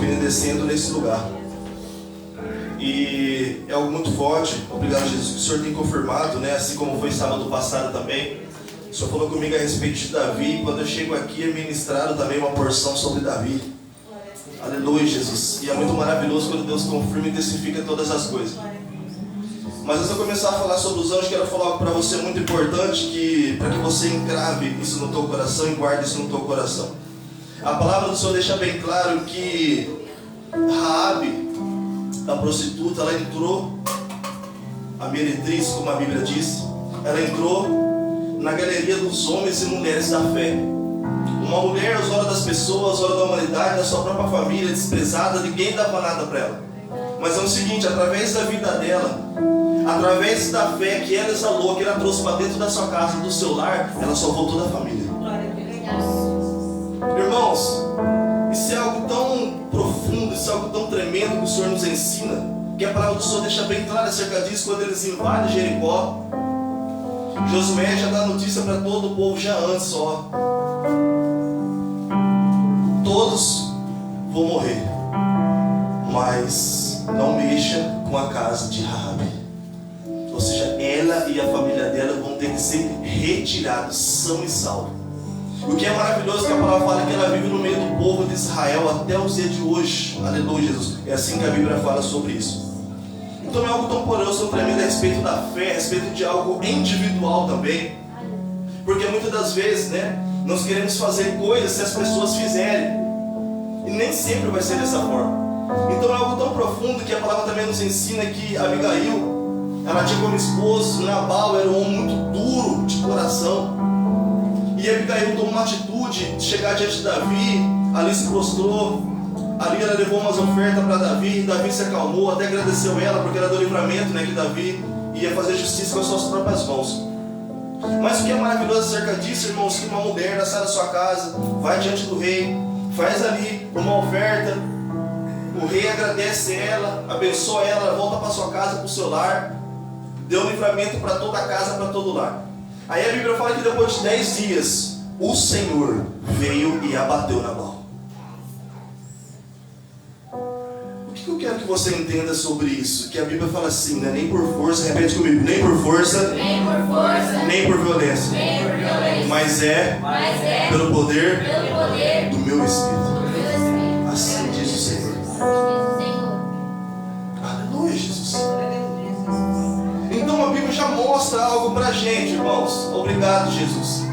subindo e descendo nesse lugar. E é algo muito forte. Obrigado, Jesus, que o Senhor tem confirmado, né? Assim como foi sábado passado também. O Senhor falou comigo a respeito de Davi. E quando eu chego aqui, é ministrado também uma porção sobre Davi. Aleluia, Jesus. E é muito maravilhoso quando Deus confirma e testifica todas as coisas. Mas antes de eu começar a falar sobre os anjos, quero falar algo para você muito importante, para que você encrave isso no teu coração e guarde isso no teu coração. A palavra do Senhor deixa bem claro que Raabe, a prostituta, ela entrou, a meretriz, como a Bíblia diz, ela entrou na galeria dos homens e mulheres da fé. Uma mulher aos olhos das pessoas, aos olhos da humanidade, da sua própria família, desprezada, ninguém dava nada para ela. Mas é o seguinte, através da vida dela, através da fé que ela exalou, que ela trouxe para dentro da sua casa, do seu lar, ela salvou toda a família. Irmãos, isso é algo tão profundo, isso é algo tão tremendo que o Senhor nos ensina, que a palavra do Senhor deixa bem clara acerca disso quando eles invadem Jericó. Josué já dá notícia para todo o povo já antes, ó. Todos vão morrer, mas não mexa com a casa de Raabe. Ou seja, ela e a família dela vão ter que ser retirados, são e salvos. O que é maravilhoso é que a palavra fala que ela vive no meio do povo de Israel até os dias de hoje. Aleluia, Jesus. É assim que a Bíblia fala sobre isso. Então é algo tão poderoso, tão tremendo a respeito da fé, a respeito de algo individual também. Porque muitas das vezes, né, nós queremos fazer coisas se as pessoas fizerem. E nem sempre vai ser dessa forma. Então é algo tão profundo que a palavra também nos ensina que Abigail, ela tinha como esposo Nabal, era um homem muito duro de coração. E Abigail tomou uma atitude de chegar diante de Davi, ali se prostrou, ali ela levou umas ofertas para Davi, Davi se acalmou, até agradeceu ela, porque era do livramento, né, que Davi ia fazer justiça com as suas próprias mãos. Mas o que é maravilhoso acerca disso, irmãos, que uma mulher sai da sua casa, vai diante do rei, faz ali uma oferta, o rei agradece ela, abençoa ela, volta para sua casa, para o seu lar, deu livramento para toda a casa, para todo o lar. Aí a Bíblia fala que depois de 10 dias, o Senhor veio e abateu Nabal. O que eu quero que você entenda sobre isso? Que a Bíblia fala assim, né? Nem por força, repete comigo, nem por força, nem por violência, mas é pelo poder do meu Espírito. Assim diz o Senhor. Aleluia, Jesus. Então a Bíblia já mostra algo pra gente, irmãos. Obrigado, Jesus.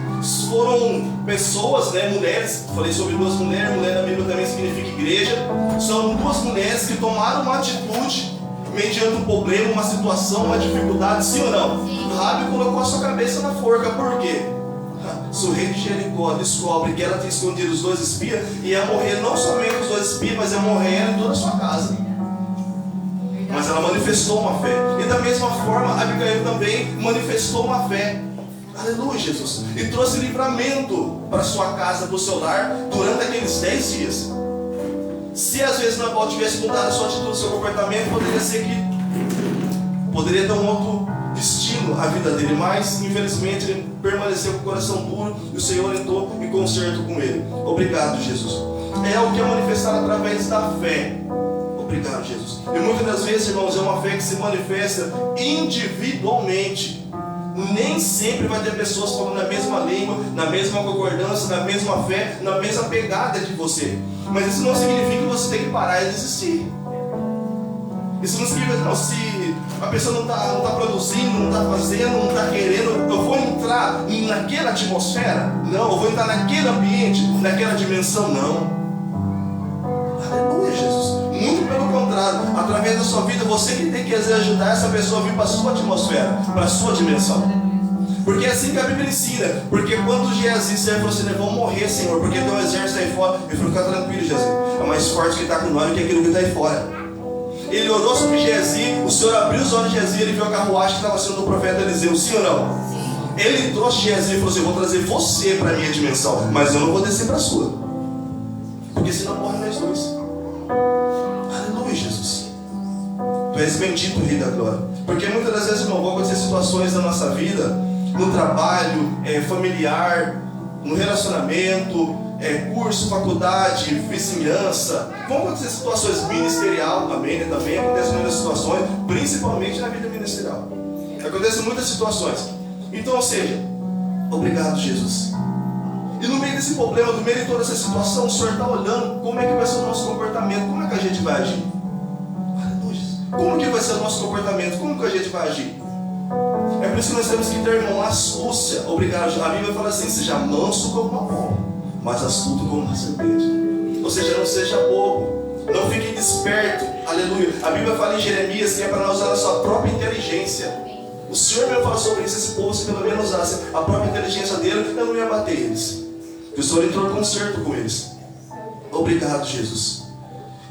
Foram pessoas, né, mulheres, falei sobre duas mulheres, mulher na Bíblia também significa igreja. São duas mulheres que tomaram uma atitude mediante um problema, uma situação, uma dificuldade, sim ou não? Raabe colocou a sua cabeça na forca, por quê? Se o rei de Jericó descobre que ela tinha escondido os 2 espias, ia morrer não somente os 2 espias, mas ia morrer ela e toda a sua casa. Mas ela manifestou uma fé. E da mesma forma, Abigail também manifestou uma fé. Aleluia, Jesus. E trouxe livramento para sua casa, para o seu lar, durante aqueles 10 dias. Se às vezes Nabal tivesse mudado a sua atitude, o seu comportamento, poderia ser que poderia ter um outro destino à vida dele. Mas, infelizmente, ele permaneceu com o coração duro e o Senhor entrou em concerto com ele. Obrigado, Jesus. É o que é manifestado através da fé. Obrigado, Jesus. E muitas das vezes, irmãos, é uma fé que se manifesta individualmente. Nem sempre vai ter pessoas falando na mesma língua, na mesma concordância, na mesma fé, na mesma pegada de você. Mas isso não significa que você tem que parar e desistir. Isso não significa, não, se a pessoa não está produzindo, não está fazendo, não está querendo, eu vou entrar naquela atmosfera? Não, eu vou entrar naquele ambiente, naquela dimensão? Não. Aleluia, Jesus. Muito pelo contrário, através da sua vida, você que tem que ajudar essa pessoa a vir para a sua atmosfera, para a sua dimensão. Porque é assim que a Bíblia ensina. Porque quando Geazi falou assim, vão morrer, Senhor, porque tem um exército aí fora. Ele falou, fica tranquilo, Geazi, é mais forte que está com nós do que aquilo que está aí fora. Ele orou sobre Geazi, o Senhor abriu os olhos de Geazi, ele viu a carruagem que estava sendo do profeta Eliseu, sim ou não? Sim. Ele trouxe Geazi e falou assim, eu vou trazer você para a minha dimensão, mas eu não vou descer para a sua. Porque senão morre nós dois. Aleluia, Jesus. Tu és bendito, Rei da Glória. Porque muitas das vezes, irmão, vão acontecer situações na nossa vida, no trabalho, familiar, no relacionamento, curso, faculdade, vizinhança. Vão acontecer situações ministerial, amém, né? Também acontecem muitas situações, principalmente na vida ministerial. Acontecem muitas situações. Então, ou seja, obrigado, Jesus. E no meio desse problema, no meio de toda essa situação, o Senhor está olhando como é que vai ser o nosso comportamento, como é que a gente vai agir. Como que vai ser o nosso comportamento, como que a gente vai agir. É por isso que nós temos que ter, irmão, astúcia. Obrigado. A Bíblia fala assim: seja manso como uma pomba, mas astuto como uma serpente. Ou seja, não seja bobo, não fique desperto. Aleluia. A Bíblia fala em Jeremias que é para nós usar a sua própria inteligência. O Senhor mesmo fala sobre isso. Esse povo, se pelo menos usasse a própria inteligência dele, eu não ia bater eles. O Senhor entrou em concerto com eles. Obrigado, Jesus.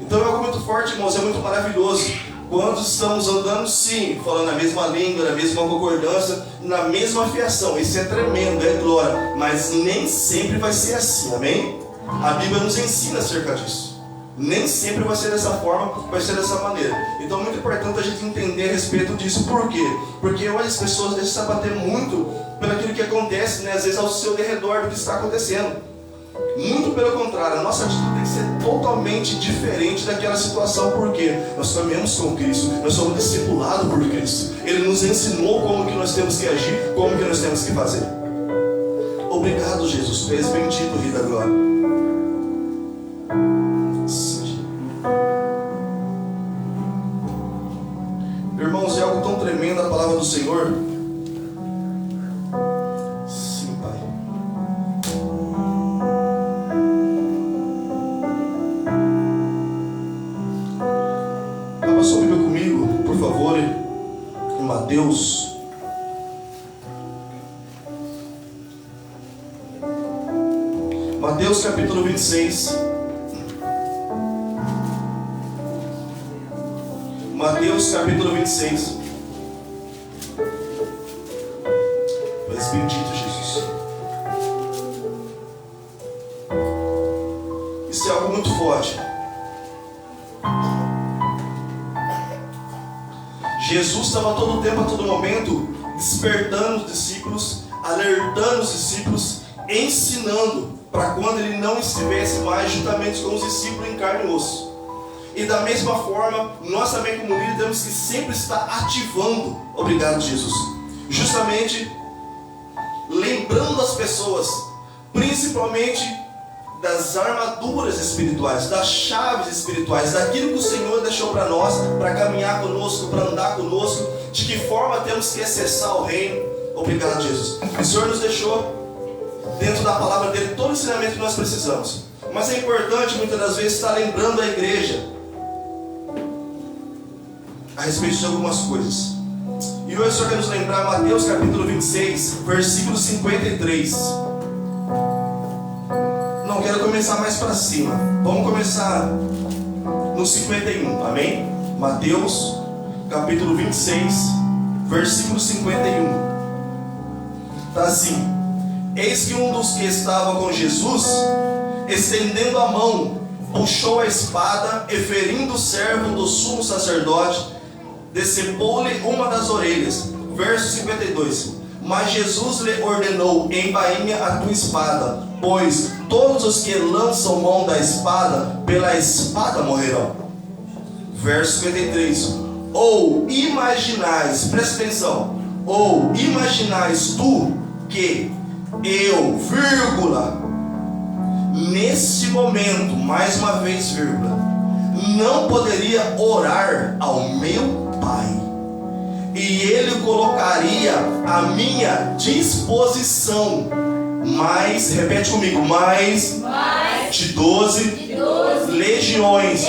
Então é algo muito forte, irmãos, é muito maravilhoso. Quando estamos andando, sim, falando a mesma língua, na mesma concordância, na mesma fiação. Isso é tremendo, é glória. Mas nem sempre vai ser assim, amém? A Bíblia nos ensina acerca disso. Nem sempre vai ser dessa forma, vai ser dessa maneira. Então é muito importante a gente entender a respeito disso. Por quê? Porque hoje as pessoas deixam se abater muito pelo aquilo que acontece, né? Às vezes ao seu derredor do que está acontecendo. Muito pelo contrário, a nossa atitude tem que ser totalmente diferente daquela situação. Por quê? Nós caminhamos com Cristo, nós somos discipulados por Cristo. Ele nos ensinou como que nós temos que agir, como que nós temos que fazer. Obrigado, Jesus. Tu és bendito, Rei da Glória. Irmãos, é algo tão tremendo a palavra do Senhor. Mateus, Mateus capítulo 26. Mateus capítulo 26. Mas bendito Jesus. Isso é algo muito forte. Jesus estava todo o tempo, a todo momento, despertando os discípulos, alertando os discípulos, ensinando para quando ele não estivesse mais juntamente com os discípulos em carne e osso. E da mesma forma, nós também como líderes temos que sempre estar ativando, obrigado Jesus, justamente lembrando as pessoas, principalmente das armaduras espirituais, das chaves espirituais, daquilo que o Senhor deixou para nós, para caminhar conosco, para andar conosco, de que forma temos que acessar o reino. Obrigado, Jesus. O Senhor nos deixou dentro da palavra dele todo o ensinamento que nós precisamos. Mas é importante muitas das vezes estar lembrando a igreja a respeito de algumas coisas. E hoje o Senhor quer nos lembrar Mateus capítulo 26, versículo 53. Não quero começar mais para cima. Vamos começar no 51, amém? Mateus capítulo 26, versículo 51. Está assim: eis que um dos que estavam com Jesus, estendendo a mão, puxou a espada e, ferindo o servo do sumo sacerdote, decepou-lhe uma das orelhas. Verso 52. Mas Jesus lhe ordenou: embainha a tua espada, pois todos os que lançam mão da espada, pela espada morrerão. Verso 53. Ou imaginais, presta atenção, ou imaginais tu que eu, vírgula, nesse momento, mais uma vez, vírgula, não poderia orar ao meu Pai, e Ele colocaria à minha disposição mais, repete comigo, mais de 12 legiões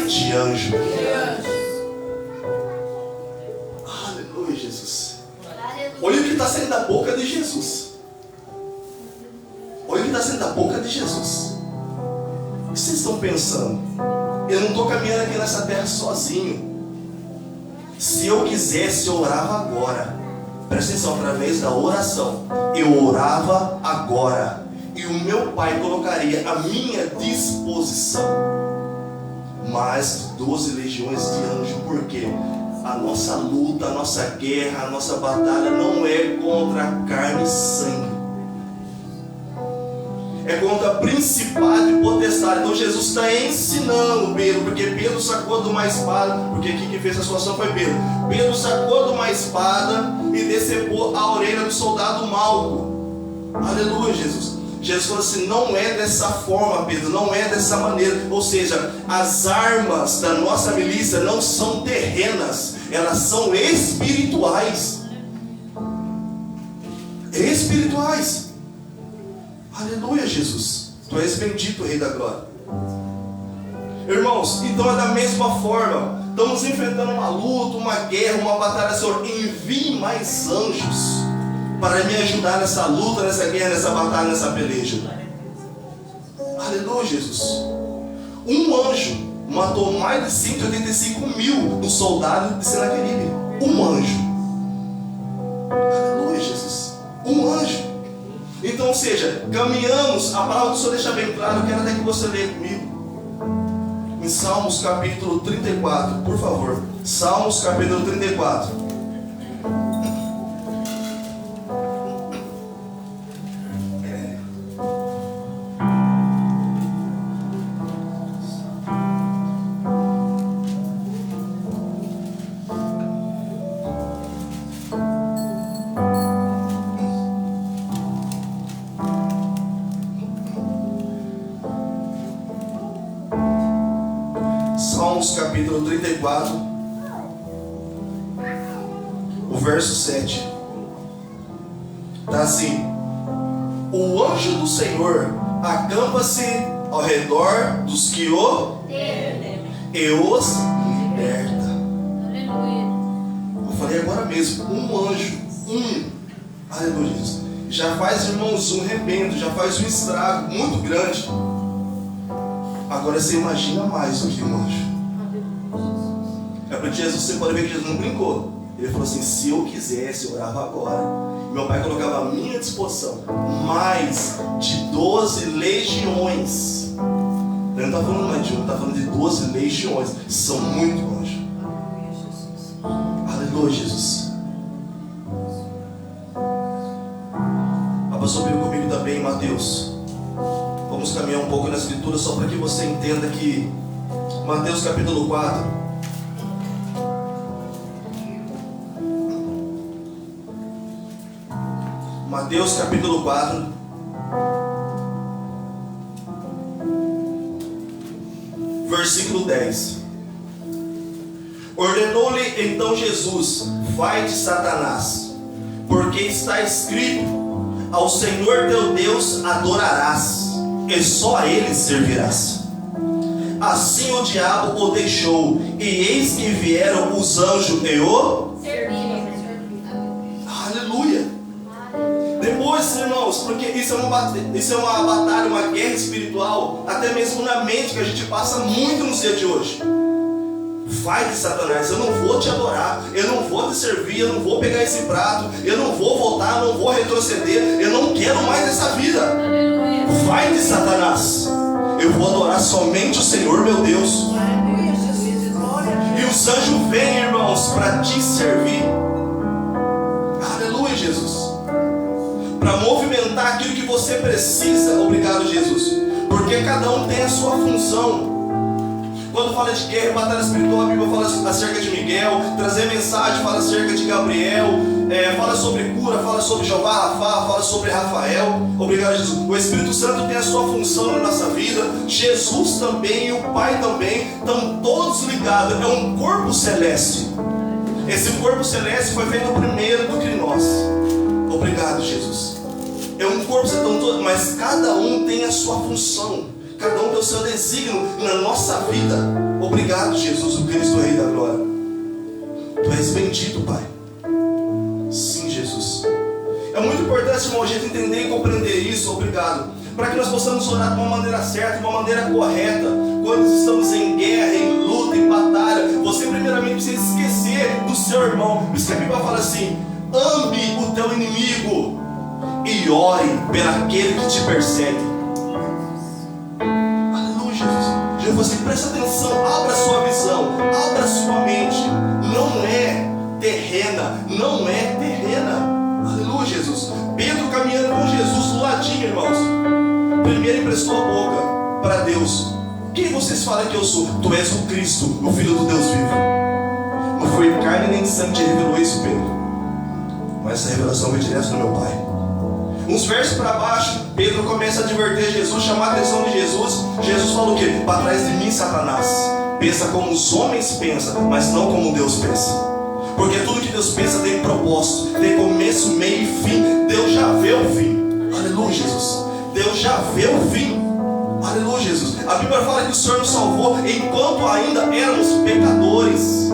de anjos. Aleluia, Jesus. Olha o que está saindo da boca de Jesus. Olha o que está saindo da boca de Jesus. O que vocês estão pensando? Eu não estou caminhando aqui nessa terra sozinho. Se eu quisesse, eu orava agora. Presta atenção, através da oração. Eu orava agora, e o meu Pai colocaria à minha disposição mais de 12 legiões de anjos. Por quê? A nossa luta, a nossa guerra, a nossa batalha não é contra carne e sangue. é contra principado e potestade. Então Jesus está ensinando Pedro, porque Pedro sacou de uma espada, porque aqui quem fez a situação foi Pedro. Pedro sacou de uma espada e decepou a orelha do soldado Malco. Aleluia, Jesus. Jesus falou assim: não é dessa forma, Pedro, não é dessa maneira. Ou seja, as armas da nossa milícia não são terrenas, elas são espirituais. Espirituais. Aleluia, Jesus. Tu és bendito, Rei da Glória. Irmãos, então é da mesma forma. Estamos enfrentando uma luta, uma guerra, uma batalha. Senhor, envie mais anjos para me ajudar nessa luta, nessa guerra, nessa batalha, nessa peleja. Aleluia, Jesus. Um anjo matou mais de 185 mil dos soldados de Senaqueribe. Um anjo. Aleluia, Jesus. Um anjo. Então, ou seja, caminhamos. A palavra do Senhor deixa bem claro. Eu quero até que você leia comigo em Salmos capítulo 34, por favor. Salmos capítulo 34. Capítulo 34, o verso 7, está assim: o anjo do Senhor acampa-se ao redor dos que o e os liberta. Eu falei agora mesmo, um anjo, aleluia, já faz, irmãos, um rebento, já faz um estrago muito grande. Agora você imagina mais do que um anjo. É porque Jesus, você pode ver que Jesus não brincou. Ele falou assim: se eu quisesse, eu orava agora. Meu pai colocava à minha disposição mais de 12 legiões. Ele não está falando mais de um, está falando de 12 legiões. São muito anjos. Aleluia, Jesus. Abra sua Bíblia comigo também em Mateus. Vamos caminhar um pouco na escritura só para que você entenda que Mateus capítulo 4. Mateus capítulo 4, versículo 10. Ordenou-lhe então Jesus: vai-te, Satanás, porque está escrito: ao Senhor teu Deus adorarás, e só a Ele servirás. Assim o diabo o deixou, e eis que vieram os anjos e o serviram. Aleluia. Depois, irmãos, porque isso é uma batalha, uma guerra espiritual, até mesmo na mente, que a gente passa muito nos dias de hoje. Vai de Satanás, eu não vou te adorar, eu não vou te servir, eu não vou pegar esse prato, eu não vou voltar, eu não vou retroceder, eu não quero mais essa vida. Vai de Satanás, eu vou adorar somente o Senhor meu Deus. E os anjos vêm, irmãos, para te servir. Aleluia, Jesus. Para movimentar aquilo que você precisa. Obrigado, Jesus. Porque cada um tem a sua função. Quando fala de guerra e batalha espiritual, a Bíblia fala acerca de Miguel. Trazer mensagem, fala acerca de Gabriel. Fala sobre cura, fala sobre Jeová Rafá, fala sobre Rafael. Obrigado, Jesus. O Espírito Santo tem a sua função na nossa vida. Jesus também e o Pai também estão todos ligados. É um corpo celeste. Esse corpo celeste foi feito primeiro do que nós. Obrigado, Jesus. É um corpo, mas cada um tem a sua função. Cada um tem o seu desígnio na nossa vida. Obrigado, Jesus, o Cristo, o Rei da Glória. Tu és bendito, Pai. Sim, Jesus. É muito importante, irmão, a gente entender e compreender isso. Obrigado. Para que nós possamos orar de uma maneira certa, de uma maneira correta. Quando estamos em guerra, em luta, em batalha, você primeiramente precisa esquecer do seu irmão. Por isso que a Bíblia fala assim: ame o teu inimigo e ore pelaquele que te persegue. Aleluia, Jesus. Jesus, você presta atenção, abra sua visão, abra sua mente. Não é terrena, não é terrena. Aleluia, Jesus. Pedro caminhando com Jesus do ladinho, irmãos. 1 primeiro emprestou a boca para Deus. Quem vocês falam que eu sou? Tu és o Cristo, o Filho do Deus vivo. Não foi carne nem sangue que revelou isso, Pedro, mas essa revelação veio direto do meu Pai. Uns versos para baixo, Pedro começa a advertir Jesus, chamar a atenção de Jesus. Jesus fala o quê? Para trás de mim, Satanás. Pensa como os homens pensam, mas não como Deus pensa. Porque tudo que Deus pensa tem propósito, tem começo, meio e fim. Deus já vê o fim. Aleluia, Jesus. Deus já vê o fim. Aleluia, Jesus. A Bíblia fala que o Senhor nos salvou enquanto ainda éramos pecadores.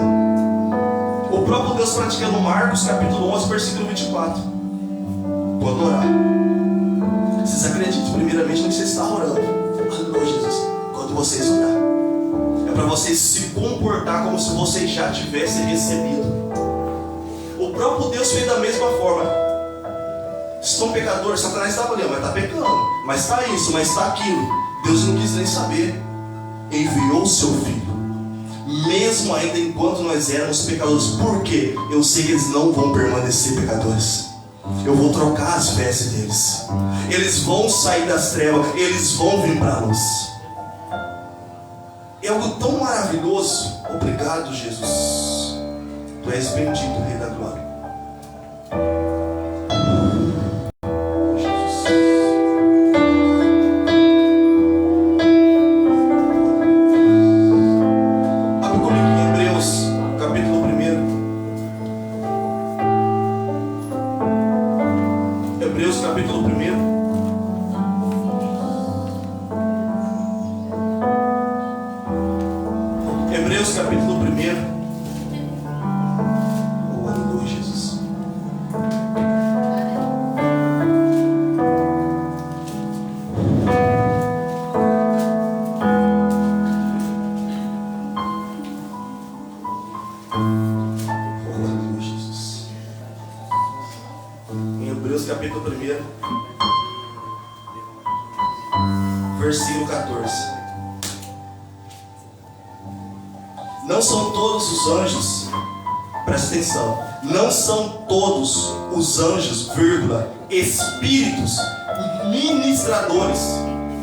O próprio Deus pratica no Marcos capítulo 11, versículo 24. Quando orar, vocês acreditem primeiramente no que você está orando. Aleluia, Jesus. Quando vocês orar, é para vocês se comportar como se vocês já tivessem recebido. O próprio Deus fez da mesma forma. Estão pecadores, Satanás estava ali, mas está pecando, mas está isso, mas está aquilo. Deus não quis nem saber. Enviou o seu filho, mesmo ainda enquanto nós éramos pecadores. Por quê? Eu sei que eles não vão permanecer pecadores. Eu vou trocar as vestes deles. Eles vão sair das trevas, eles vão vir para a luz. É algo tão maravilhoso. Obrigado, Jesus. Tu és bendito, Rei da Glória. Versículo 14. Não são todos os anjos, presta atenção, não são todos os anjos, vírgula, espíritos ministradores,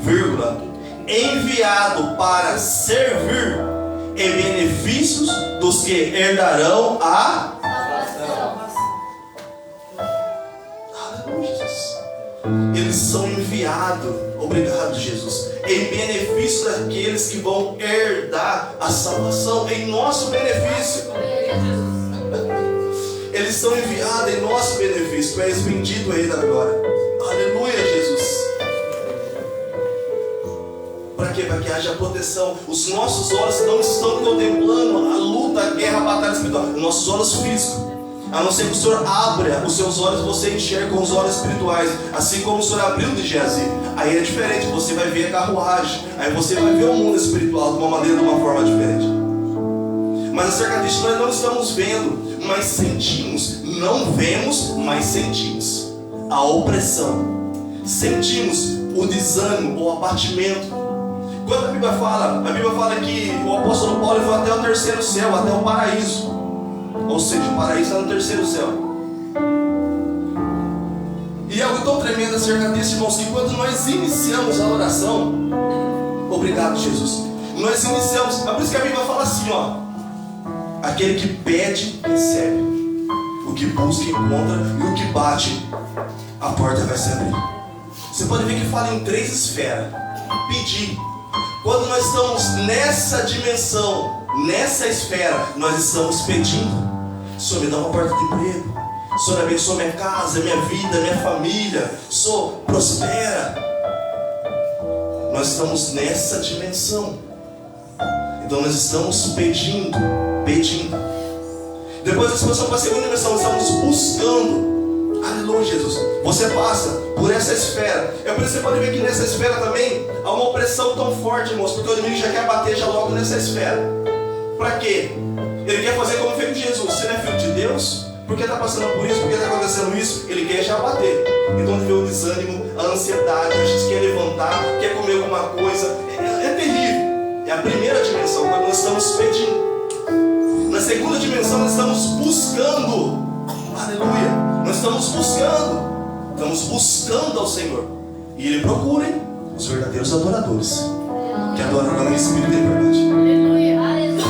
vírgula, enviado para servir em benefícios dos que herdarão a eles são enviados, obrigado, Jesus, em benefício daqueles que vão herdar a salvação em nosso benefício. Eles são enviados em nosso benefício. Tu és bendito, Rei da Glória. Aleluia, Jesus. Para quê? Para que haja proteção. Os nossos olhos não estão contemplando a luta, a guerra, a batalha espiritual. Os nossos olhos físicos. A não ser que o Senhor abra os seus olhos, você enxerga com os olhos espirituais, assim como o Senhor abriu de Geazi. Aí é diferente, você vai ver a carruagem, aí você vai ver o mundo espiritual de uma maneira, de uma forma diferente. Mas acerca disso nós não estamos vendo, mas sentimos. Não vemos, mas sentimos a opressão, sentimos o desânimo, o abatimento. Quando a Bíblia fala que o apóstolo Paulo foi até o terceiro céu, até o paraíso. Ou seja, o paraíso está no terceiro céu. E algo tão tremendo acerca disso, irmãos, que quando nós iniciamos a oração, obrigado, Jesus, nós iniciamos, é por isso que a Bíblia fala assim, ó: aquele que pede, recebe, o que busca, encontra, e o que bate, a porta vai se abrir. Você pode ver que fala em 3 esferas. Pedir. Quando nós estamos nessa dimensão, nessa esfera, nós estamos pedindo. Senhor, me dá uma porta de emprego. Senhor, abençoa minha casa, minha vida, minha família. Senhor, prospera. Nós estamos nessa dimensão. Então nós estamos pedindo. Depois nós passamos para a segunda dimensão, estamos buscando. Aleluia, Jesus. Você passa por essa esfera. É por isso que você pode ver que nessa esfera também há uma opressão tão forte, irmãos, porque o inimigo já quer bater já logo nessa esfera. Para quê? Ele quer fazer como fez com Jesus. Você não é filho de Deus? Por que está passando por isso? Por que está acontecendo isso? Ele quer já bater. Então vê o desânimo, a ansiedade, a gente quer levantar, quer comer alguma coisa. É terrível. É a primeira dimensão, quando nós estamos pedindo. Na segunda dimensão nós estamos buscando. Aleluia. Nós estamos buscando ao Senhor. E Ele procura, hein? Os verdadeiros adoradores, que adorarão em espírito e em verdade.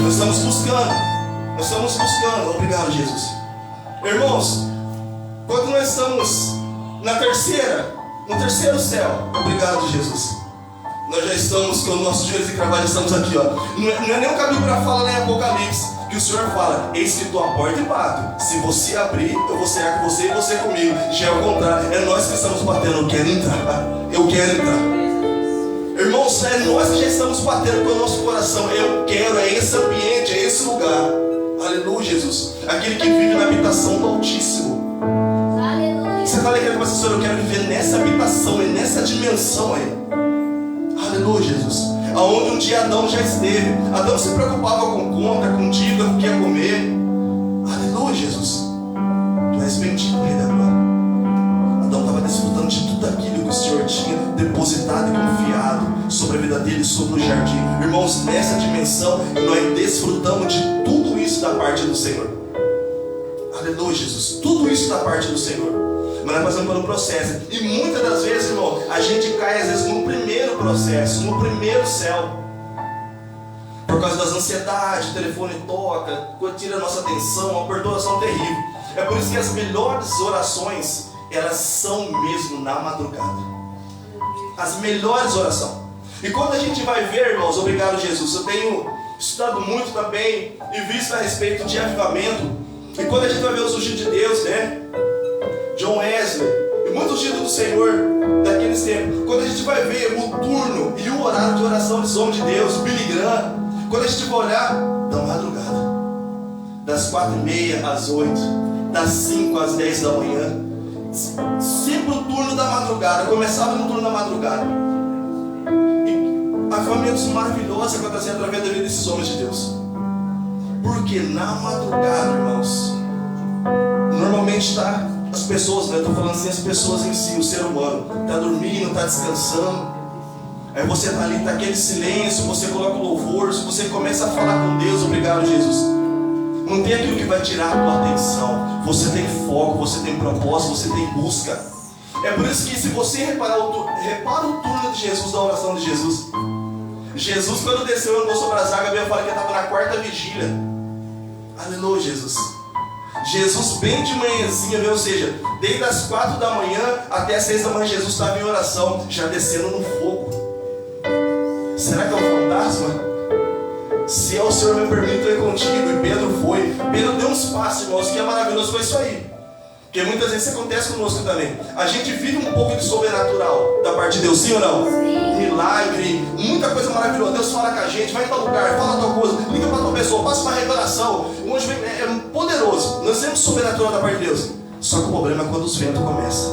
Nós estamos buscando. Obrigado, Jesus. Irmãos, quando nós estamos no terceiro céu, obrigado, Jesus, nós já estamos com os nossos joelhos encravados, estamos aqui, ó. Não é nem um caminho para falar nem Apocalipse, que o Senhor fala: eis que estou à porta e bato. Se você abrir, eu vou cear com você e você comigo. Já é o contrário, é nós que estamos batendo. Eu quero entrar. Irmãos, é nós que já estamos batendo com o nosso coração. É esse ambiente, é esse lugar. Aleluia, Jesus. Aquele que vive na habitação do Altíssimo. Aleluia. Você fala aqui, pastor, eu quero viver nessa habitação e nessa dimensão aí. Aleluia, Jesus. Aonde um dia Adão já esteve. Adão se preocupava com conta, com dívida, com o que ia comer. Aleluia, Jesus. Tu és bendito, Rei da Glória. Adão estava desfrutando de tudo aquilo que o Senhor tinha depositado e confiado sobre a vida dele, sobre o jardim. Irmãos, nessa dimensão nós desfrutamos de tudo isso da parte do Senhor. Aleluia, Jesus. Tudo isso da parte do Senhor. Mas nós passamos pelo processo. E muitas das vezes, irmão, a gente cai às vezes no primeiro processo, no primeiro céu. Por causa das ansiedades, o telefone toca, tira a nossa atenção, uma perturbação terrível. É por isso que as melhores orações, elas são mesmo na madrugada. As melhores orações. E quando a gente vai ver, irmãos, obrigado, Jesus, eu tenho estudado muito também e visto a respeito de avivamento. E quando a gente vai ver os ungidos de Deus, né? John Wesley e muitos ungidos do Senhor daqueles tempos. Quando a gente vai ver o turno e o horário de oração dos homens de Deus, Billy Graham, quando a gente vai olhar, da madrugada, das 4h30 às 8, das 5 às 10 da manhã, sempre o turno da madrugada, começava no turno da madrugada. E avivamentos maravilhosos acontecendo através da vida desses homens de Deus. Porque na madrugada, irmãos, normalmente está as pessoas, né? Estou falando assim, as pessoas em si, o ser humano está dormindo, está descansando. Aí você está ali, está aquele silêncio, você coloca o louvor, você começa a falar com Deus. Obrigado, Jesus. Não tem aquilo que vai tirar a tua atenção. Você tem foco, você tem propósito, você tem busca. É por isso que se você repara o turno de Jesus, da oração de Jesus. Jesus, quando desceu, andou sobre as águas, a Bíblia fala que ele estava na 4ª vigília. Aleluia, Jesus. Jesus bem de manhãzinha, ou seja, desde as 4 da manhã até as 6 da manhã, Jesus estava em oração, já descendo no fogo. Será que é um fantasma? Se é o Senhor, me permita ir contigo. E Pedro foi. Pedro deu uns passos, irmãos, que é maravilhoso, foi isso aí. Porque muitas vezes isso acontece conosco também. A gente vive um pouco de sobrenatural da parte de Deus, sim ou não? Sim. Milagre, muita coisa maravilhosa. Deus fala com a gente, vai em tal lugar, fala tal coisa, liga para tal pessoa, passa uma revelação. É poderoso. Nós temos sobrenatural da parte de Deus. Só que o problema é quando os ventos começam.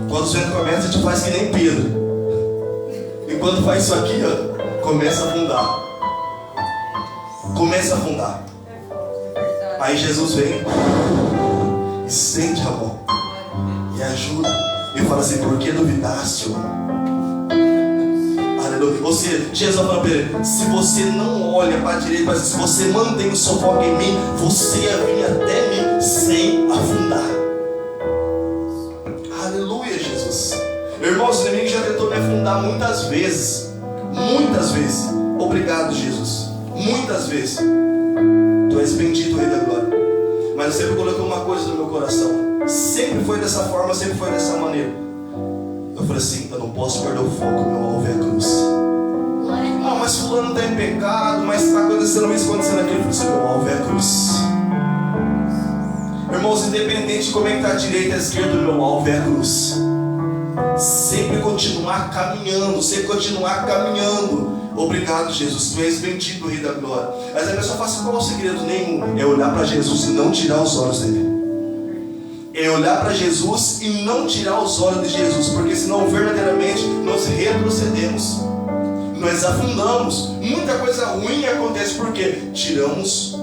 Quando os ventos começam, a gente faz que nem Pedro. E quando faz isso aqui, ó, começa a afundar. Começa a afundar. Aí Jesus vem, estende a mão e ajuda. E fala assim: por que duvidaste, irmão? Aleluia. Ou seja, Jesus fala para ele: se você não olha para a direita, mas se você mantém o seu foco em mim, você ia vir até mim sem afundar. Aleluia, Jesus. Irmãos, o inimigo já tentou me afundar muitas vezes. Muitas vezes. Obrigado, Jesus. Muitas vezes. Tu és bendito, Rei da Glória. Mas eu sempre coloquei uma coisa no meu coração. Sempre foi dessa forma, sempre foi dessa maneira. Eu falei assim: eu não posso perder o foco, meu alvo é a cruz. Ah, mas fulano está em pecado, mas está acontecendo isso, acontecendo aquilo. Eu falei assim: meu alvo é a cruz. Irmãos, independente de como é que está a direita e a esquerda, meu alvo é a cruz. Sempre continuar caminhando, sempre continuar caminhando. Obrigado, Jesus, tu és bendito, Rei da Glória. Mas a pessoa fala assim: qual é o segredo? Nenhum. É olhar para Jesus e não tirar os olhos dele. É olhar para Jesus e não tirar os olhos de Jesus. Porque senão verdadeiramente nós retrocedemos, nós afundamos. Muita coisa ruim acontece porque tiramos o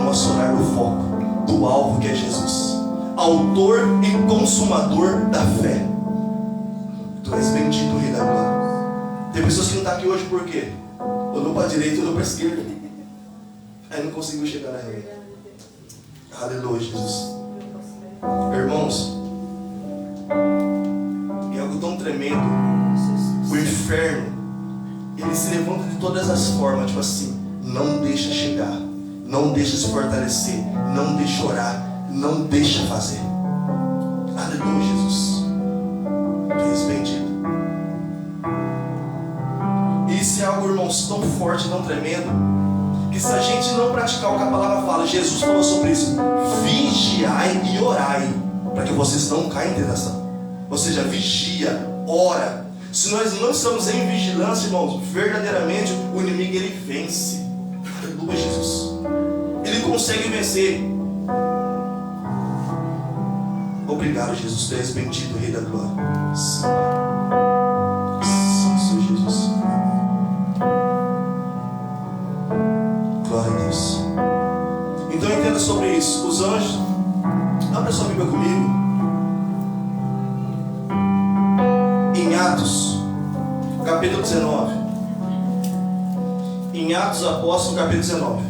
nosso olhar do foco, do alvo que é Jesus, autor e consumador da fé. Tu és bendito, Rei da Glória. Tem pessoas que não estão aqui hoje por quê? Olhou para a direita e olhou para a esquerda. Aí não conseguiu chegar na rede. Aleluia, Jesus. Irmãos, algo tão tremendo. O inferno, ele se levanta de todas as formas, tipo assim, não deixa chegar, não deixa se fortalecer, não deixa orar, não deixa fazer. Aleluia, Jesus. Tu és bendito. Isso é algo, irmãos, tão forte, tão tremendo, que se a gente não praticar o que a palavra fala, Jesus falou sobre isso: vigiai e orai, para que vocês não caiam em tentação. Ou seja, vigia, ora. Se nós não estamos em vigilância, irmãos, verdadeiramente o inimigo ele vence. Aleluia, Jesus. Ele consegue vencer. Obrigado, Jesus. Tu és bendito, Rei da Glória. Sim, Senhor Jesus. Glória a Deus. Então entenda sobre isso. Os anjos. Abra sua Bíblia comigo. Em Atos, capítulo 19. Em Atos Apóstolos, capítulo 19.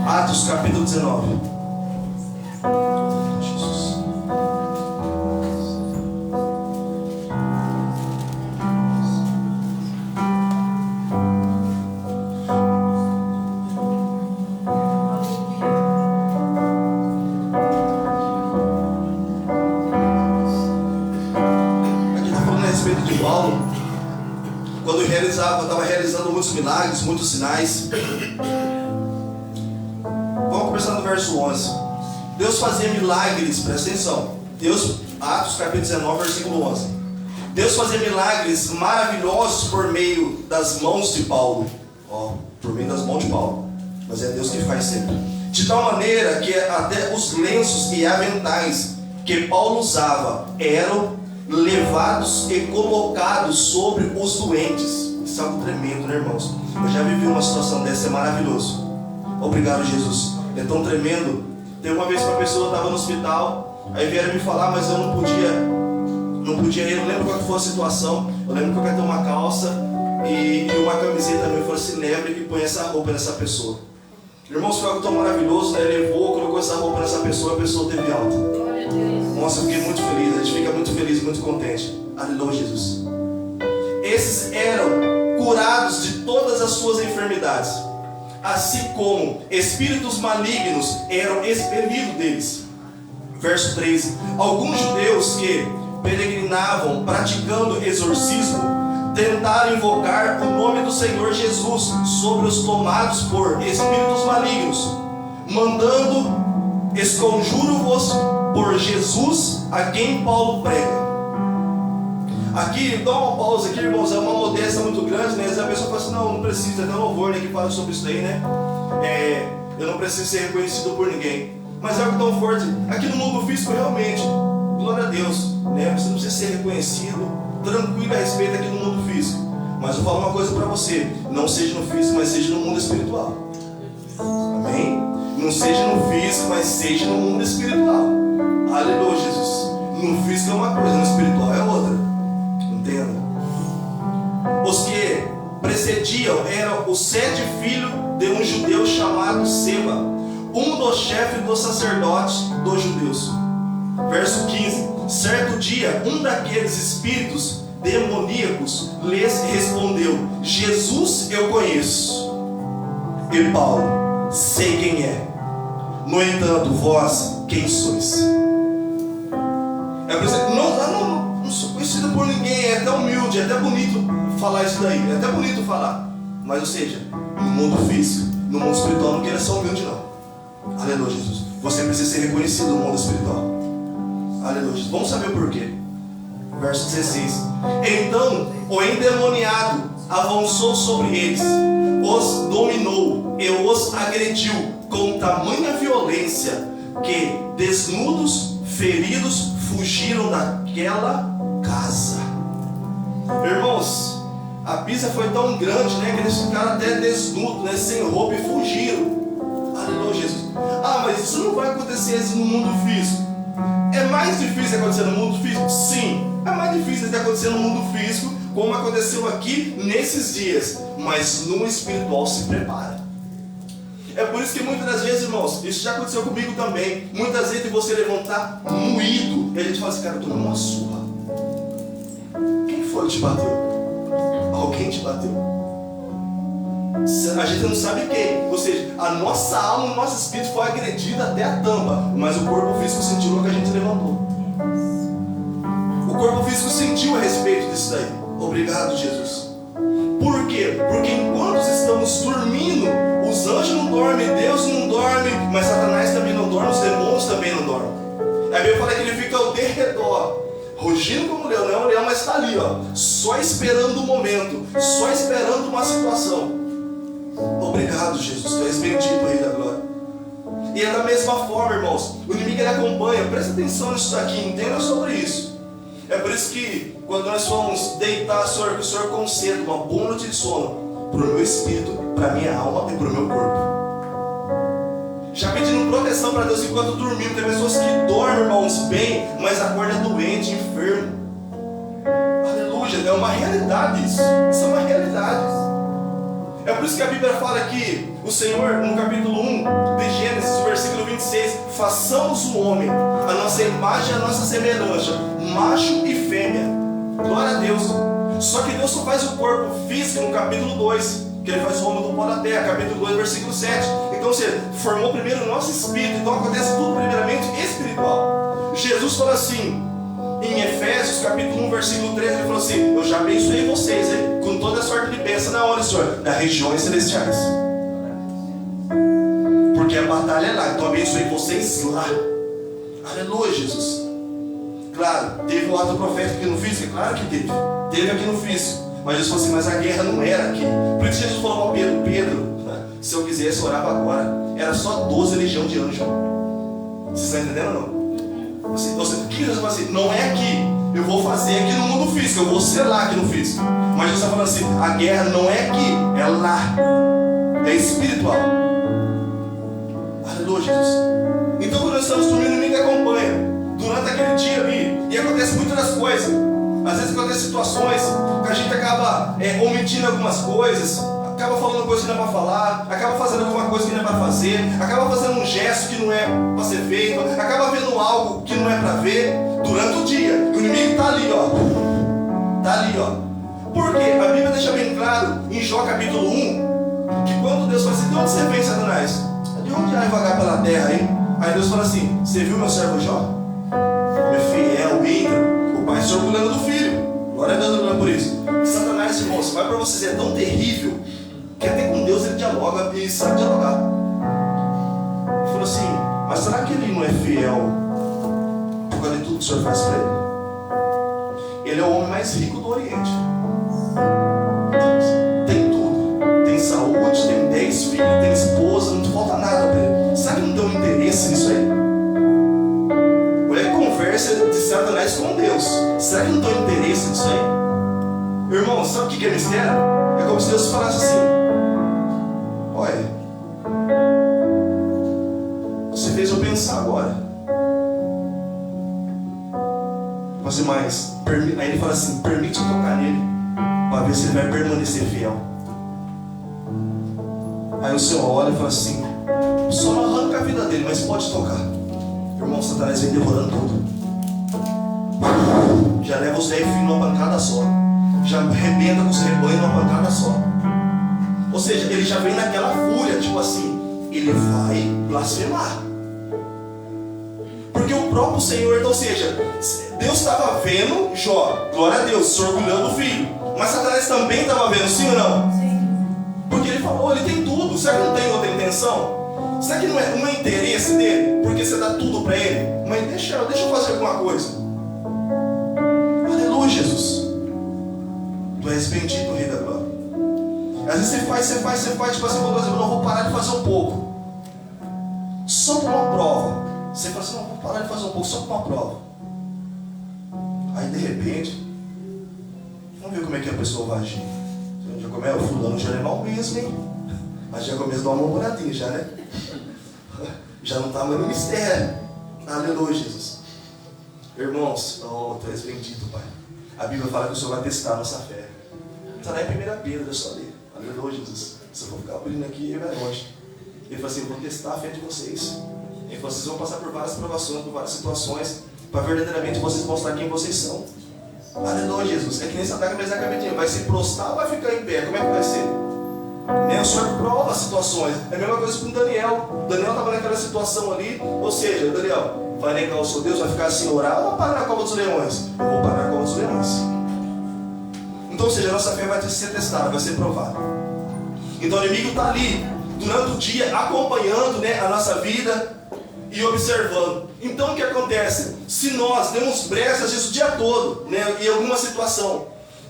Atos, capítulo 19. Jesus. De Paulo, quando estava realizando muitos milagres, muitos sinais. Vamos começar no verso 11. Deus fazia milagres, presta atenção. Deus, Atos capítulo 19, versículo 11. Deus fazia milagres maravilhosos por meio das mãos de Paulo. Por meio das mãos de Paulo. Mas é Deus que faz sempre. De tal maneira que até os lenços e aventais que Paulo usava eram levados e colocados sobre os doentes. Isso é algo tremendo, né, irmãos? Eu já vivi uma situação dessa, é maravilhoso. Obrigado, Jesus. É tão tremendo. Tem uma vez que uma pessoa estava no hospital, aí vieram me falar, mas eu não podia ir. Eu não lembro qual foi a situação. Eu lembro que eu queria ter uma calça e uma camiseta também. Eu falei assim: lembra e põe essa roupa nessa pessoa. Irmãos, foi algo tão maravilhoso, né? Levou, colocou essa roupa nessa pessoa, a pessoa teve alta. Nossa, eu fiquei muito feliz. A gente fica muito feliz, muito contente. Aleluia, Jesus. Esses eram curados de todas as suas enfermidades, assim como espíritos malignos eram expelidos deles. Verso 13. Alguns judeus que peregrinavam praticando exorcismo tentaram invocar o nome do Senhor Jesus sobre os tomados por espíritos malignos, mandando: esconjuro-vos por Jesus a quem Paulo prega. Aqui, dá uma pausa aqui, irmãos, é uma modéstia muito grande, né? Às vezes a pessoa fala assim: não precisa, até um louvor, né, que fala sobre isso daí, né? Eu não preciso ser reconhecido por ninguém. Mas é algo tão forte. Aqui no mundo físico, realmente, glória a Deus, né? Você não precisa ser reconhecido, tranquilo a respeito aqui no mundo físico. Mas eu falo uma coisa para você: não seja no físico, mas seja no mundo espiritual. Amém? Não seja no físico, mas seja no mundo espiritual. Aleluia, Jesus. No físico é uma coisa, no espiritual é outra. Entenda. Os que precediam eram os 7 filhos de um judeu chamado Seba, um dos chefes dos sacerdotes dos judeus. Verso 15. Certo dia, um daqueles espíritos demoníacos lhes respondeu: Jesus eu conheço, e Paulo, sei quem é. No entanto, vós quem sois? É por isso que não sou conhecido por ninguém. É até humilde, é até bonito falar isso daí, é até bonito falar. Mas, ou seja, no mundo físico, no mundo espiritual, não queira ser humilde, não. Aleluia, Jesus. Você precisa ser reconhecido no mundo espiritual. Aleluia, Jesus. Vamos saber o porquê. Verso 16. Então o endemoniado avançou sobre eles, os dominou e os agrediu com tamanha violência que, desnudos, feridos, fugiram daquela casa. Irmãos, a pista foi tão grande, né, que eles ficaram até desnudos, né, sem roupa, e fugiram. Aleluia, Jesus. Mas isso não vai acontecer no mundo físico. É mais difícil acontecer no mundo físico? Sim. É mais difícil de acontecer no mundo físico, como aconteceu aqui nesses dias. Mas no espiritual se prepara. É por isso que muitas das vezes, irmãos, isso já aconteceu comigo também. Muitas vezes você levantar moído e a gente fala assim, cara, eu tomei uma surra. Quem foi que te bateu? Alguém te bateu. A gente não sabe quem. Ou seja, a nossa alma, o nosso espírito foi agredido até a tampa, mas o corpo físico sentiu o que a gente levantou. O corpo físico sentiu a respeito disso daí. Obrigado, Jesus. Por quê? Porque enquanto estamos dormindo, os anjos não dormem, Deus não dorme, mas Satanás também não dorme, os demônios também não dormem. A Bíblia fala que ele fica ao derredor, rugindo como um leão, não é um leão, mas está ali, ó, só esperando o momento, só esperando uma situação. Obrigado, Jesus, tu és bendito, Rei da Glória. E é da mesma forma, irmãos, o inimigo ele acompanha, presta atenção nisso daqui, entenda sobre isso. É por isso que quando nós formos deitar, Senhor, que o Senhor conceda uma boa noite de sono para o meu espírito, para a minha alma e para o meu corpo. Já pedindo proteção para Deus enquanto dormimos. Tem pessoas que dormem, irmãos, bem, mas acordam doente, enfermo. Aleluia, é uma realidade isso. Isso é uma realidade. É por isso que a Bíblia fala que o Senhor, no capítulo 1 de Gênesis, versículo 26, façamos o homem, a nossa imagem e a nossa semelhança, macho e fêmea. Glória a Deus. Só que Deus só faz o corpo físico no capítulo 2, que Ele faz o homem do pó da terra, capítulo 2, versículo 7. Então, você formou primeiro o nosso espírito, então acontece tudo primeiramente espiritual. Jesus falou assim, em Efésios, capítulo 1, versículo 13, ele falou assim, eu já abençoei vocês, hein, com toda a sorte de bênção na hora, Senhor, das regiões celestiais. Porque a batalha é lá, então abençoei vocês lá. Aleluia, Jesus. Claro, teve um ato profético aqui no físico? Claro que teve. Teve aqui no físico. Mas Jesus falou assim, mas a guerra não era aqui. Por isso Jesus falou para Pedro, se eu quisesse orar para agora, era só 12 legiões de anjos. Vocês estão entendendo ou não? O que Jesus falou assim, não é aqui. Eu vou fazer aqui no mundo físico, eu vou selar aqui no físico. Mas Jesus está falando assim, a guerra não é aqui, é lá. É espiritual. Aleluia, Jesus. Então quando nós estamos dormindo, ninguém acompanha. Durante aquele dia ali, e acontece muitas das coisas. Às vezes acontecem situações que a gente acaba omitindo algumas coisas, acaba falando coisa que não é para falar, acaba fazendo alguma coisa que não é para fazer, acaba fazendo um gesto que não é para ser feito, acaba vendo algo que não é para ver durante o dia. E o inimigo está ali, ó. Está ali, ó. Por quê? A Bíblia deixa bem claro em Jó capítulo 1 que quando Deus fala assim, de onde você vem, Satanás? De onde vai vagar pela terra, hein? Aí Deus fala assim, você viu meu servo Jó? Meu fiel, íntegro, o pai se orgulhando do filho. Glória a Deus por isso. E Satanás, irmãos, vai para vocês, é tão terrível que até com Deus ele dialoga e sabe dialogar. Ele falou assim, mas será que ele não é fiel por causa de tudo que o Senhor faz para ele? Ele é o homem mais rico do Oriente. Tem tudo. Tem saúde, tem 10 filhos, tem esposa, não falta nada para ele. Será que não tem um interesse nisso aí? Conversa de Satanás com Deus. Será que não tem interesse nisso aí? Irmão, sabe o que é mistério? É como se Deus falasse assim, olha, você fez eu pensar agora. Mas aí ele fala assim, permite eu tocar nele para ver se ele vai permanecer fiel. Aí o Senhor olha e fala assim, só não arranca a vida dele, mas pode tocar. Irmão, Satanás vem devorando tudo. Já leva os 10 filhos numa pancada só. Já arrebenta com os rebanhos numa pancada só. Ou seja, ele já vem naquela fúria, tipo assim, ele vai blasfemar. Porque o próprio Senhor, ou seja, Deus estava vendo Jó, glória a Deus, se orgulhando do filho. Mas Satanás também estava vendo, sim ou não? Sim. Porque ele falou, ele tem tudo. Será que não tem outra intenção? Será que não é interesse dele? Porque você dá tudo para ele? Mas deixa eu fazer alguma coisa. Aleluia, Jesus. Tu és bendito, Rei da Glória. Às vezes você faz, tipo assim, eu não vou parar de fazer um pouco. Só para uma prova. Você fala assim, não, vou parar de fazer um pouco, só para uma prova. Aí de repente, vamos ver como é que a pessoa vai agir. Já começa, o fulano já é mal mesmo, hein? Mas já começa a dar uma moradinha já, né? Já não está mais no mistério. Aleluia, Jesus. Irmãos, tu és bendito, Pai. A Bíblia fala que o Senhor vai testar a nossa fé. Está lá em 1 Pedro, é só ler. Aleluia, Jesus. Se eu for ficar abrindo aqui, ele vai longe. Ele falou assim: eu vou testar a fé de vocês. E vocês vão passar por várias provações, por várias situações, para verdadeiramente vocês mostrar quem vocês são. Aleluia, Jesus. É que nem Satanás, mas vai se prostrar ou vai ficar em pé? Como é que vai ser? O Senhor prova as situações. É a mesma coisa com Daniel. Daniel estava naquela situação ali. Ou seja, Daniel, vai negar o seu Deus, vai ficar assim orar ou vai parar na cova dos leões? Eu vou parar na cova dos leões. Então, ou seja, a nossa fé vai ser testada, vai ser provada. Então o inimigo está ali, durante o dia, acompanhando, né, a nossa vida e observando. Então o que acontece? Se nós demos brechas isso o dia todo, né, em alguma situação,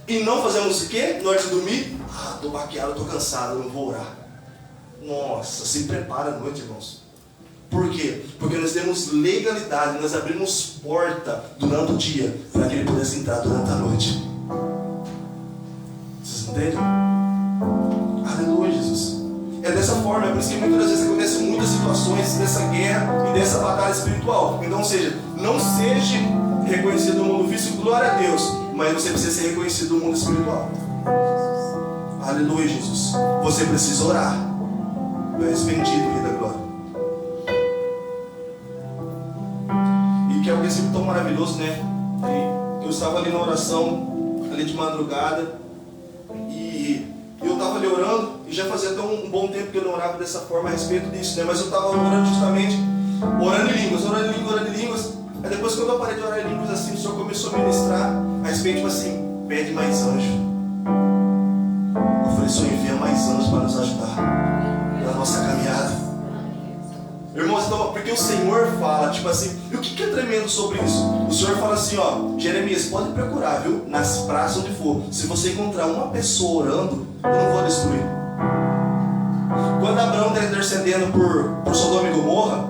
e não fazemos o quê? Na hora de dormir, estou baqueado, estou cansado, não vou orar. Nossa, se prepara à noite, irmãos. Por quê? Porque nós temos legalidade, nós abrimos porta durante o dia para que ele pudesse entrar durante a noite. Vocês entendem? Aleluia, Jesus. É dessa forma, é por isso que muitas vezes acontecem muitas situações dessa guerra e dessa batalha espiritual. Então, ou seja, não seja reconhecido no mundo físico, glória a Deus, mas você precisa ser reconhecido no mundo espiritual. Aleluia, Jesus. Você precisa orar. Tu és bendito, Rei da Glória. E que é algo sempre tão maravilhoso, né? Eu estava ali na oração, ali de madrugada, e eu estava ali orando, e já fazia até um bom tempo que eu não orava dessa forma a respeito disso, né? Mas eu estava orando justamente, orando em línguas. Aí depois, quando eu parei de orar em línguas assim, o Senhor começou a ministrar a respeito, tipo assim, pede mais anjo. Eu falei: Senhor, envia mais anjos para nos ajudar na nossa caminhada. Irmãos, então, porque o Senhor fala, tipo assim, e o que é tremendo sobre isso? O Senhor fala assim, ó, Jeremias, pode procurar, viu? Nas praças onde for. Se você encontrar uma pessoa orando, eu não vou destruir. Quando Abraão está intercedendo por Sodoma e Gomorra,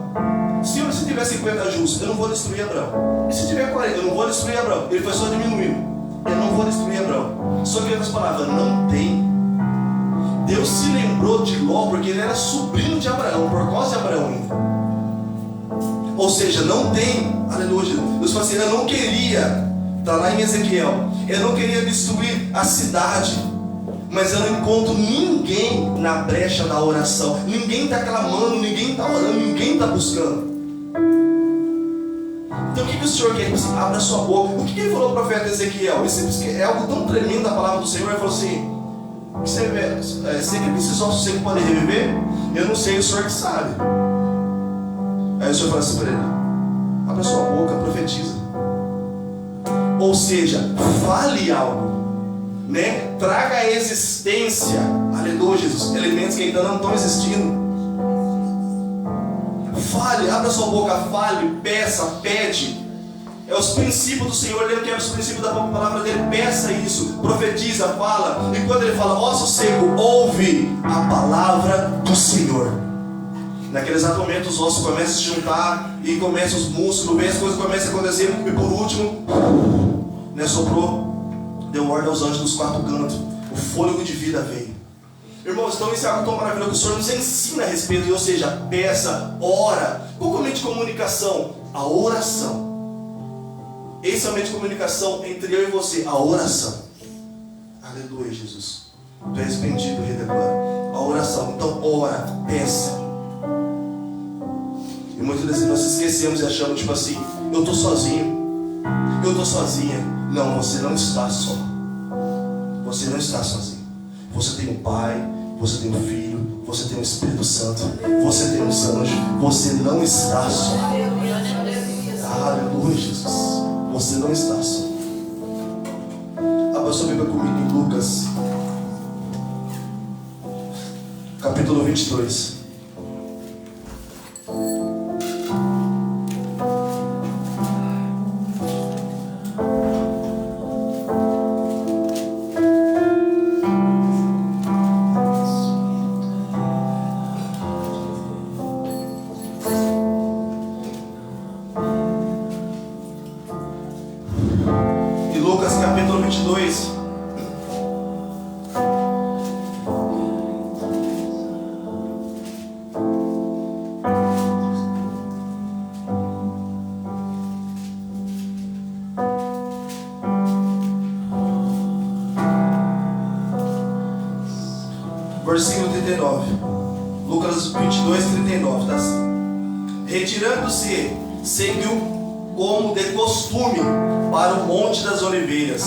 se tiver 50 justos, eu não vou destruir Abraão. E se tiver 40, eu não vou destruir Abraão. Ele foi só diminuindo. Eu não vou destruir Abraão. Só que as palavras, não tem. Deus se lembrou de Ló porque ele era sobrinho de Abraão, por causa de Abraão ainda. Ou seja, não tem, aleluia. Deus falou assim: eu não queria, está lá em Ezequiel, eu não queria destruir a cidade, mas eu não encontro ninguém na brecha da oração. Ninguém está clamando, ninguém está orando, ninguém está buscando. Então o que o Senhor quer? Você abra a sua boca. O que ele falou ao profeta Ezequiel? É algo tão tremendo a palavra do Senhor. Ele falou assim: você que esses ossos secos podem reviver? Eu não sei, o Senhor que sabe. Aí o Senhor fala assim para ele: abra sua boca, profetiza. Ou seja, fale algo, né? Traga a existência, aleluia, Jesus, elementos que ainda não estão existindo. Fale, abra sua boca, fale, peça, pede. É os princípios do Senhor, lembra que é os princípios da palavra dele. Peça isso, profetiza, fala. E quando ele fala, osso seco, ouve a palavra do Senhor. Naquele exato momento os ossos começam a se juntar, e começam os músculos, as coisas começam a acontecer. E por último, né, soprou, deu ordem aos anjos dos quatro cantos. O fôlego de vida veio. Irmãos, então isso é algo tão maravilhoso que o Senhor nos ensina a respeito. Ou seja, peça, ora. Qual é o meio de comunicação? A oração. Esse é o meio de comunicação entre eu e você, a oração. Aleluia, Jesus. Tu és bendito, Rei da Glória. A oração. Então ora, peça. E muitas vezes nós esquecemos e achamos tipo assim: eu estou sozinho, eu estou sozinha. Não, você não está só. Você não está sozinho. Você tem um Pai, você tem um Filho, você tem o Espírito Santo, você tem os anjos. Você não está só. Aleluia, Jesus. Você não está só. Abra sua Bíblia comigo em Lucas, capítulo 22. 39. Lucas 22, 39, tá assim. Retirando-se, seguiu como de costume para o Monte das Oliveiras,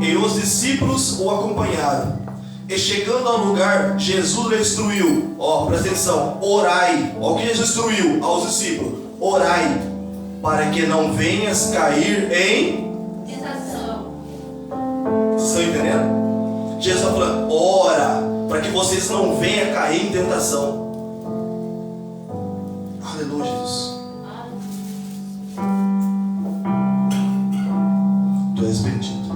e os discípulos o acompanharam. E chegando ao lugar, Jesus lhe instruiu, presta atenção, orai. O que Jesus instruiu aos discípulos? Orai, para que não venhas cair em tentação. Vocês estão entendendo? Jesus está falando, ora, para que vocês não venham cair em tentação. Aleluia, Jesus. Tu és bendito.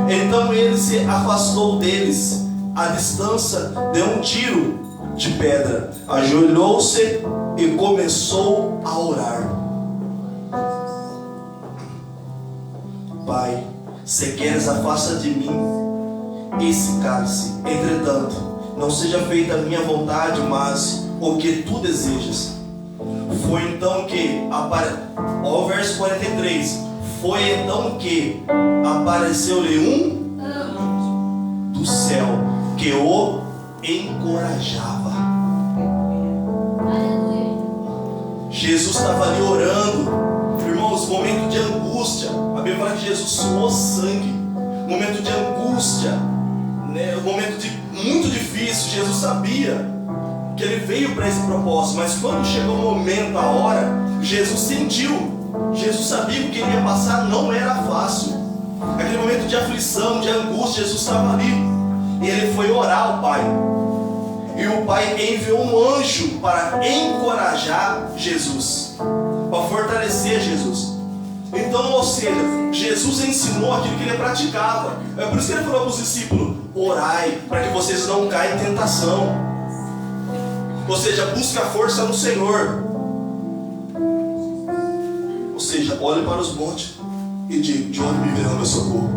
Então ele se afastou deles à distância de um tiro de pedra, ajoelhou-se e começou a orar. Pai, se queres, afasta de mim esse cálice. Entretanto, não seja feita a minha vontade, mas o que tu desejas. Foi então que o verso 43. Foi então que apareceu-lhe um anjo do céu que o encorajava. Jesus estava ali orando, irmãos, momento de angústia. A Bíblia fala que Jesus suou sangue. Momento de angústia, né? Um momento muito difícil. Jesus sabia que ele veio para esse propósito, mas quando chegou o momento, a hora, Jesus sentiu. Jesus sabia que o que ele ia passar não era fácil. Aquele momento de aflição, de angústia, Jesus estava ali. E ele foi orar ao Pai. E o Pai enviou um anjo para encorajar Jesus, para fortalecer Jesus. Então, ou seja, Jesus ensinou aquilo que ele praticava. É por isso que ele falou para os discípulos: orai, para que vocês não caem em tentação. Ou seja, busca força no Senhor. Ou seja, olhe para os montes e diga: de onde me virá o meu socorro?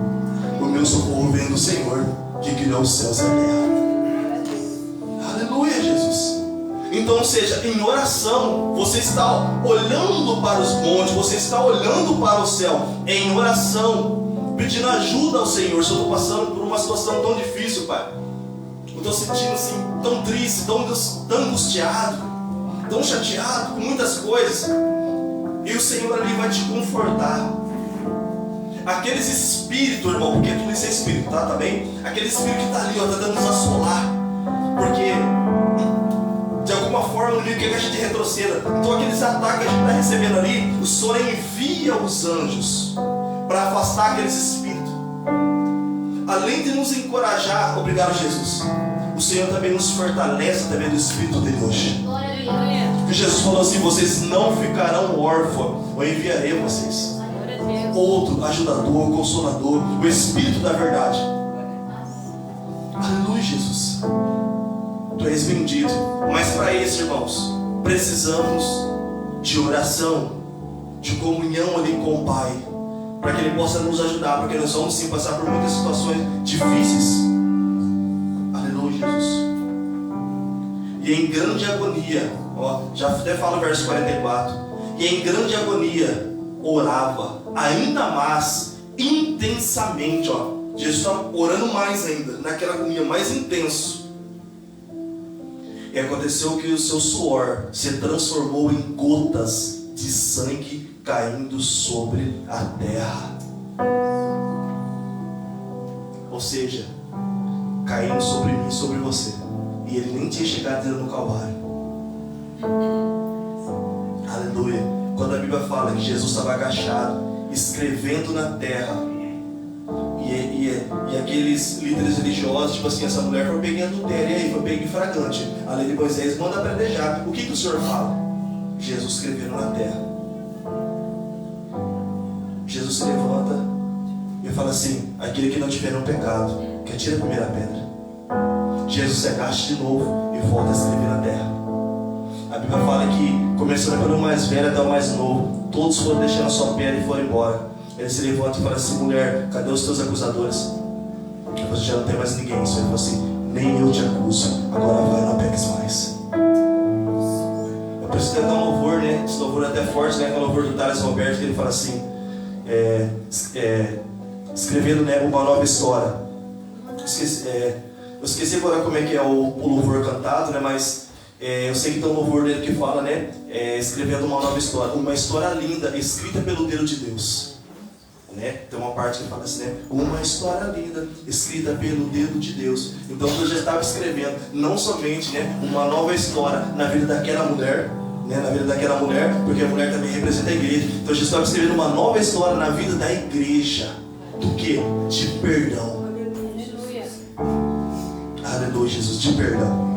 O meu socorro vem do Senhor, que criou os céus e a terra. Aleluia, Jesus. Então, ou seja, em oração, você está olhando para os montes, você está olhando para o céu, em oração, pedindo ajuda ao Senhor. Se eu estou passando por uma situação tão difícil, Pai, eu estou sentindo assim, tão triste, tão angustiado, tão chateado com muitas coisas, e o Senhor ali vai te confortar. Aqueles espíritos, irmão, porque tudo isso é espírito, tá bem? Aquele espírito que está ali, está tentando nos assolar, porque de alguma forma o livro quer que a gente retroceda. Então aqueles ataques que a gente está recebendo ali, o Senhor envia os anjos para afastar aqueles espíritos. Além de nos encorajar, obrigado Jesus, o Senhor também nos fortalece também do Espírito dele hoje. Porque Jesus falou assim: vocês não ficarão órfãos, eu enviarei vocês outro ajudador, consolador, o Espírito da verdade. Aleluia, Jesus. Tu és bendito. Mas para isso, irmãos, precisamos de oração, de comunhão ali com o Pai, para que Ele possa nos ajudar, porque nós vamos sim passar por muitas situações difíceis. Aleluia, Jesus. E em grande agonia, já até fala o verso 44, e em grande agonia orava ainda mais intensamente. Jesus está orando mais ainda, naquela agonia mais intenso. E aconteceu que o seu suor se transformou em gotas de sangue caindo sobre a terra. Ou seja, caindo sobre mim e sobre você. E ele nem tinha chegado no Calvário. Aleluia. Quando a Bíblia fala que Jesus estava agachado, escrevendo na terra, e aqueles líderes religiosos, tipo assim, essa mulher foi pega em adultério, e aí foi pega em flagrante, a lei de Moisés manda apedrejar. O que o Senhor fala? Jesus escrevendo na terra. Jesus se levanta e fala assim: aquele que não tiver um pecado, que atire a primeira pedra. Jesus se agacha de novo e volta a escrever na terra. A Bíblia fala que, começando pelo mais velho até o mais novo, todos foram deixando a sua pedra e foram embora. Ele se levanta e fala assim: mulher, cadê os teus acusadores? Você já não tem mais ninguém. Ele falou assim: nem eu te acuso, agora vai, não peques mais. Eu preciso tentar um louvor, né? Esse louvor é até forte, né? É o louvor do Thales Roberto, que ele fala assim, escrevendo, né, uma nova história. Eu esqueci agora como é que é o louvor cantado, né? Mas eu sei que tem um louvor dele que fala, né? Escrevendo uma nova história. Uma história linda, escrita pelo dedo de Deus. Né? Tem uma parte que fala assim, né? Uma história linda, escrita pelo dedo de Deus. Então Deus já estava escrevendo, não somente, né, uma nova história na vida daquela mulher, né, na vida daquela mulher, porque a mulher também representa a igreja. Então já estava escrevendo uma nova história na vida da igreja. Do que? De perdão. Aleluia. Aleluia, Jesus, de perdão.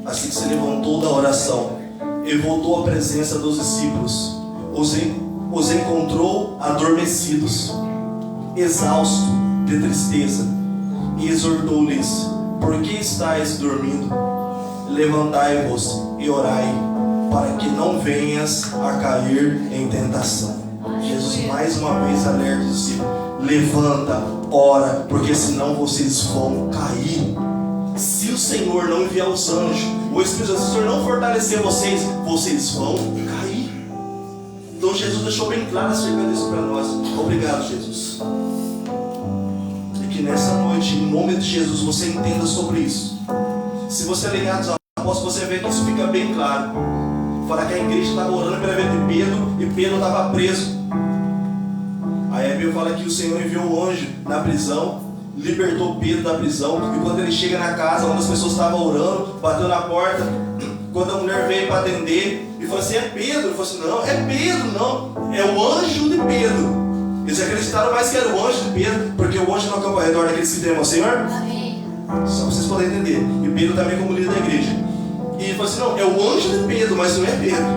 Assim que se levantou da oração e voltou à presença dos discípulos, os encontrou adormecidos, exaustos de tristeza, e exortou-lhes: por que estáis dormindo? Levantai-vos e orai, para que não venhas a cair em tentação. Jesus mais uma vez alerta os discípulos: levanta, ora, porque senão vocês vão cair. Se o Senhor não enviar os anjos, o Espírito Santo, se o Senhor não fortalecer vocês, vocês vão cair. Então Jesus deixou bem claro acerca disso para nós. Obrigado, Jesus. E que nessa noite, em nome de Jesus, você entenda sobre isso. Se você ler Atos Apóstolos, você vê que isso fica bem claro. Fala que a igreja estava orando pela vida de Pedro, e Pedro estava preso. Aí a Bíblia fala que o Senhor enviou um anjo na prisão, libertou Pedro da prisão, e quando ele chega na casa onde as pessoas estavam orando, bateu na porta, quando a mulher veio para atender, e falou assim: é Pedro? Ele falou assim: não, é Pedro, não, é o anjo de Pedro. Eles acreditaram mais que era o anjo de Pedro, porque o anjo não acampa ao redor daqueles que temem ao Senhor. Amém. Só para vocês poderem entender. E Pedro também como líder da igreja. E ele falou assim: não, é o anjo de Pedro, mas não é Pedro,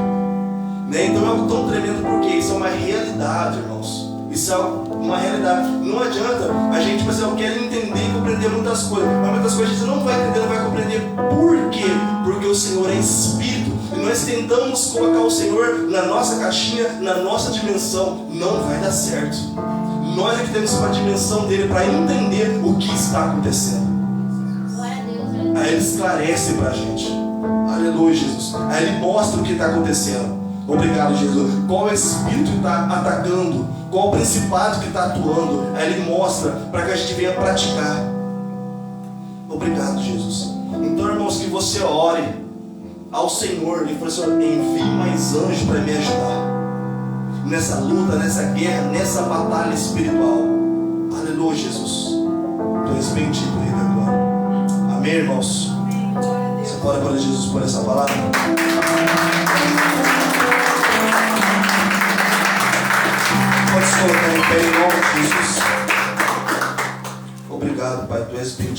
né? Então é algo tão tremendo, porque isso é uma realidade, irmãos. Isso é uma realidade. Não adianta a gente, eu quero entender e compreender muitas coisas, mas muitas coisas a gente não vai entender, não vai compreender. Por quê? Porque o Senhor é Espírito, e nós tentamos colocar o Senhor na nossa caixinha, na nossa dimensão. Não vai dar certo. Nós é que temos uma dimensão dele para entender o que está acontecendo. Glória a Deus. Aí ele esclarece para a gente. Aleluia, Jesus. Aí ele mostra o que está acontecendo. Obrigado, Jesus. Qual é o espírito que está atacando? Qual o principado que está atuando? Aí ele mostra para que a gente venha praticar. Obrigado, Jesus. Então, irmãos, que você ore ao Senhor e fale: Senhor, envie mais anjos para me ajudar nessa luta, nessa guerra, nessa batalha espiritual. Aleluia, Jesus. Tu és bendito, Rei da Glória. Amém, irmãos? Você pode aplaudir Jesus por essa palavra? Pode se colocar em pé em nome de Jesus. Obrigado, Pai, Tu és bendito.